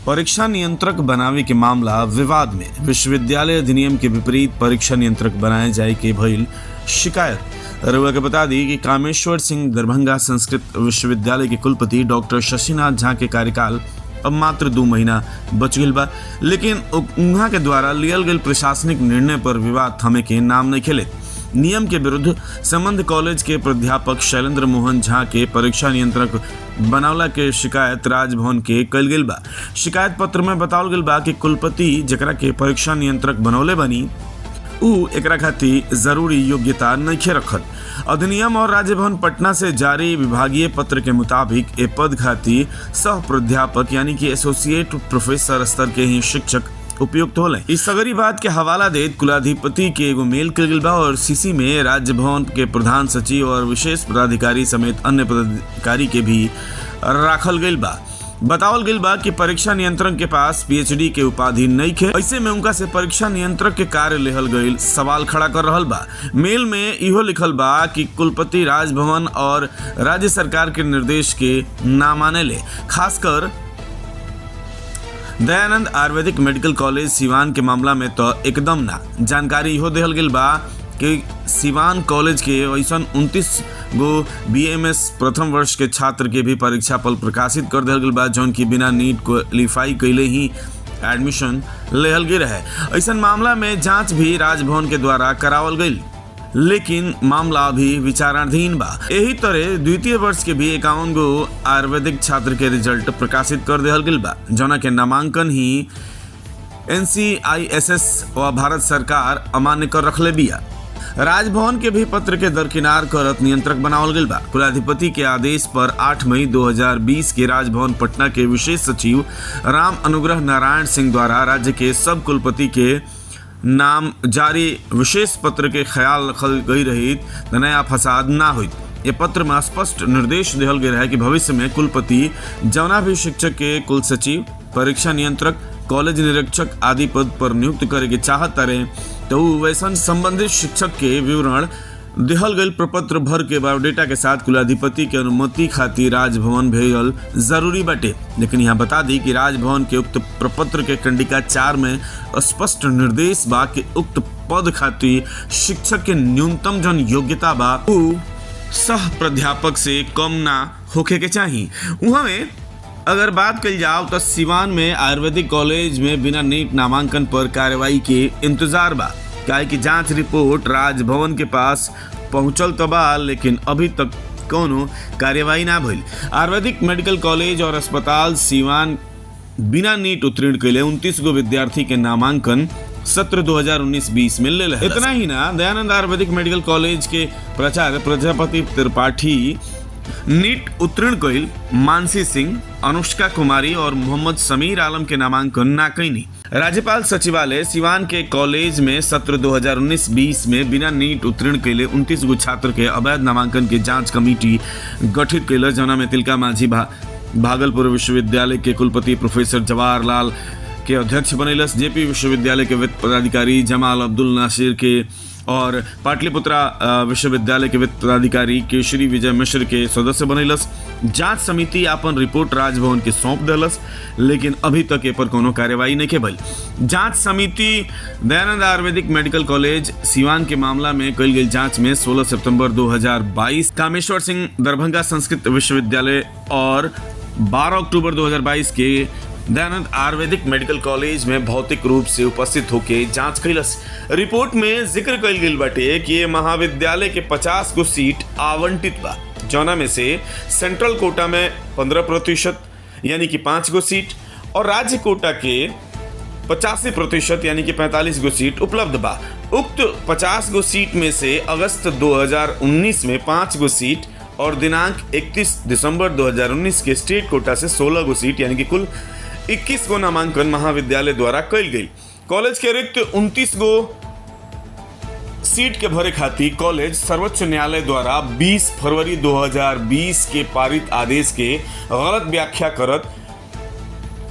परीक्षा नियंत्रक बनावे के मामला विवाद में विश्वविद्यालय अधिनियम के विपरीत परीक्षा नियंत्रक बनाए जाए के भइल शिकायत। रउआ के बता दी कि कामेश्वर सिंह दरभंगा संस्कृत विश्वविद्यालय के कुलपति डॉक्टर शशिनाथ झा के कार्यकाल अब मात्र 2 महीना बच गई बा, लेकिन उहाँ के द्वारा लियल गई प्रशासनिक निर्णय पर विवाद थमे के नाम नहीं खेले। नियम के विरुद्ध संबंध कॉलेज के प्राध्यापक शैलेंद्र मोहन झा के परीक्षा नियंत्रक बनावला के शिकायत राजभवन के कल गई बा। शिकायत पत्र में बतावल गई बा कि कुलपति जकरा के परीक्षा नियंत्रक बनौले बनी उ एकरा खातिर जरूरी योग्यता नहीं रखत। अधिनियम और राजभवन पटना से जारी विभागीय पत्र के मुताबिक ए पद खातिर सह प्राध्यापक यानी कि एसोसिएट प्रोफेसर स्तर के ही शिक्षक उपयुक्त होले। इस सगरी बात के हवाला दे कुलाधिपति के एगो मेल कल गइल बा और सीसी में राजभवन के प्रधान सचिव और विशेष पदाधिकारी समेत अन्य पदाधिकारी के भी राखल गइल बा। बतावल गइल बा कि परीक्षा नियंत्रक के पास पीएचडी के उपाधि नहीं खे, ऐसे में उनका से परीक्षा नियंत्रक के कार्य लेहल गइल सवाल खड़ा कर रहल बा। मेल में इहो लिखल बा कि कुलपति राजभवन और राज्य सरकार के निर्देश के ना माने ले, खासकर दयानंद आयुर्वेदिक मेडिकल कॉलेज सिवान के मामला में तो एकदम ना। जानकारी इहो देहल गइल बा कि सिवान कॉलेज के ऐसा 29 गो बीएमएस प्रथम वर्ष के छात्र के भी परीक्षा फल प्रकाशित कर दिया गया बा, जौन की बिना नीट क्वालिफाई कैले ही एडमिशन लेहल गए रहे। ऐसा मामला में जांच भी राजभवन के द्वारा करावल गई, लेकिन मामला अभी विचाराधीन बा। यही तरह द्वितीय वर्ष के भी 51 गो आयुर्वेदिक छात्र के रिजल्ट प्रकाशित कर दिया गया बा, जौना के नामांकन ही NCISS व भारत सरकार अमान्य कर रखले बिया। राजभवन के भी पत्र के दरकिनार करत नियंत्रक बनावल गइल बा। कुलाधिपति के आदेश पर 8 मई 2020 के राजभवन पटना के विशेष सचिव राम अनुग्रह नारायण सिंह द्वारा राज्य के सब कुलपति के नाम जारी विशेष पत्र के ख्याल रखल गई रही नया फसाद ना हुई। ये पत्र में स्पष्ट निर्देश दिहल गया है कि भविष्य में कुलपति जौना भी शिक्षक के कुल सचिव, परीक्षा नियंत्रक, कॉलेज निरीक्षक आदि पद पर नियुक्त करे के चाहत रहे तो वैसन संबंधित शिक्षक के विवरण दिहल गई प्रपत्र भर के बायोडेटा के साथ कुलाधिपति के अनुमति खातिर राजभवन भेजल जरूरी बाटे। लेकिन यहाँ बता दी कि राजभवन के उक्त प्रपत्र के कंडिका 4 में स्पष्ट निर्देश बा कि उक्त पद खातिर शिक्षक के न्यूनतम जन योग्यता बा उ सह प्राध्यापक से कम ना होखे के चाहिए। वहाँ में अगर बात कल जाओ तो सिवान में आयुर्वेदिक कॉलेज में बिना नीट नामांकन पर कार्रवाई के इंतजार बा, काहे कि जांच रिपोर्ट राजभवन के पास पहुंचल तो बा, लेकिन अभी तक कोनो कार्रवाई ना भइल। आयुर्वेदिक मेडिकल कॉलेज और अस्पताल सिवान बिना नीट उत्तीर्ण कैले 29 गो विद्यार्थी के नामांकन सत्र 2019-20 में ले रहे। इतना ही ना, दयानंद आयुर्वेदिक मेडिकल कॉलेज के प्राचार्य प्रजापति त्रिपाठी नीट उत्तीर्ण कैल मानसी सिंह, अनुष्का कुमारी और मोहम्मद समीर आलम के नामांकन ना कैनी। राज्यपाल सचिवालय सिवान के कॉलेज में सत्र 2019-20 में बिना नीट उत्तीर्ण कैले 29 गो छात्र के अवैध नामांकन के जांच कमेटी गठित कैल, जौना में तिलका माझी भागलपुर विश्वविद्यालय के कुलपति प्रोफेसर जवाहरलाल के अध्यक्ष बनैलस, जेपी विश्वविद्यालय के वित्त पदाधिकारी जमाल अब्दुल नासिर के और पाटलिपुत्रा विश्वविद्यालय के वित्त पदाधिकारी केशरी विजय मिश्र के सदस्य बनैलस। जांच समिति अपन रिपोर्ट राजभवन के सौंप दिलस, लेकिन अभी तक ए पर कोनो कार्रवाई नहीं भइल। जांच समिति दयानंद आयुर्वेदिक मेडिकल कॉलेज सिवान के मामला में कल गई जांच में 16 सितंबर 2022 कामेश्वर सिंह दरभंगा संस्कृत विश्वविद्यालय और 12 अक्टूबर 2022 के दयानंद आयुर्वेदिक मेडिकल कॉलेज में भौतिक रूप से उपस्थित होकर जांच कैलस। रिपोर्ट में जिक्र कइल गइल बाटे कि ये महाविद्यालय के 50 गो सीट आवंटित बा, जौना में से सेंट्रल कोटा में 15% यानी कि 5 गो सीट और राज्य कोटा के 85% यानी कि 45 गो सीट उपलब्ध बा। उक्त 50 गो सीट में से अगस्त 2019 में 5 गो सीट और दिनांक 31 दिसंबर 2019 के स्टेट कोटा से 16 गो सीट यानी कि कुल 21 गो नामांकन महाविद्यालय द्वारा कइल गई। कॉलेज के रिक्त 29 गो सीट के भरे खातिर कॉलेज सर्वोच्च न्यायालय द्वारा 20 फरवरी 2020 के पारित आदेश के गलत व्याख्या करत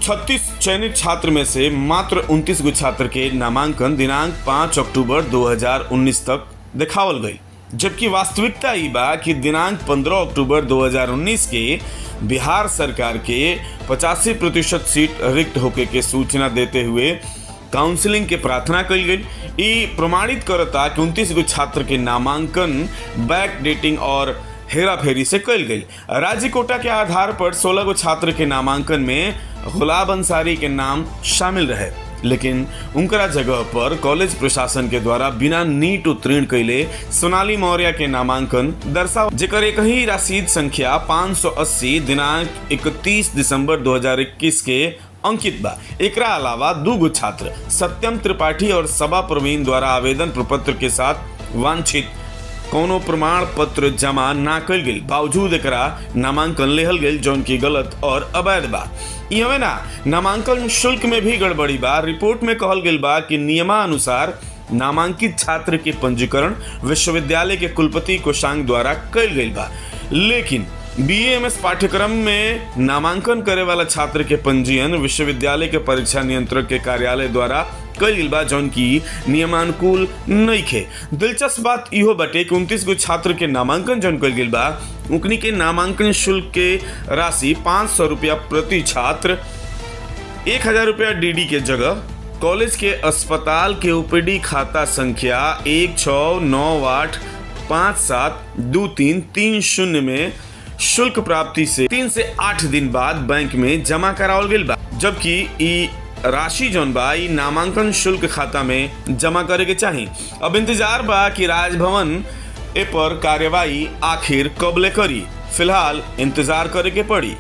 36 चयनित छात्र में से मात्र 29 गो छात्र के नामांकन दिनांक 5 अक्टूबर 2019 तक दिखावल गई। जबकि वास्तविकता ई बा कि दिनांक 15 अक्टूबर 2019 के बिहार सरकार के 85% सीट रिक्त होके के सूचना देते हुए काउंसलिंग के प्रार्थना कल गई। ई प्रमाणित करता कि 29 गो छात्र के नामांकन बैक डेटिंग और हेरा फेरी से कल गई। राज्य कोटा के आधार पर 16 गो छात्र के नामांकन में गुलाब अंसारी के नाम शामिल रहे, लेकिन उनकरा जगह पर कॉलेज प्रशासन के द्वारा बिना नीट उत्तीर्ण कैले सोनाली मौर्य के नामांकन दर्शाव, जेकर एक ही रसीद संख्या 580 दिनांक 31 दिसंबर 2021 के अंकित बा। एकरा अलावा 2 गो छात्र सत्यम त्रिपाठी और सबा प्रवीण द्वारा आवेदन प्रपत्र के साथ वांछित कोनो प्रमाण पत्र जमा ना कल गई, बावजूद एकरा नामांकन लेहल गई, जौन की गलत और अवैध बा। इहवे ना नामांकन शुल्क में भी गड़बड़ी बा। रिपोर्ट में कहल गई बा कि नियमानुसार नामांकित छात्र के पंजीकरण विश्वविद्यालय के कुलपति कोषांग द्वारा कल गई बा, लेकिन BA-MS पाठ्यक्रम में नामांकन करे वाला छात्र के पंजीयन विश्वविद्यालय के परीक्षा नियंत्रक के कार्यालय द्वारा कल गई बा, जौन की नियमानुकूल नइखे। दिलचस्प बात इहो बाटे कि 29 गो छात्र के नामांकन जौन कल गई बा, उकनी के नामांकन शुल्क के राशि 500 रुपया प्रति छात्र, 1000 रुपया DD के जगह कॉलेज के अस्पताल के OPD खाता संख्या 16985572330 में शुल्क प्राप्ति से 3 से 8 दिन बाद बैंक में जमा करावल गई बा, जबकि ई राशि जौन बा ई नामांकन शुल्क खाता में जमा करे के चाही। अब इंतजार बा कि राजभवन ए पर कार्यवाही आखिर कबले करी। फिलहाल इंतजार करे के पड़ी।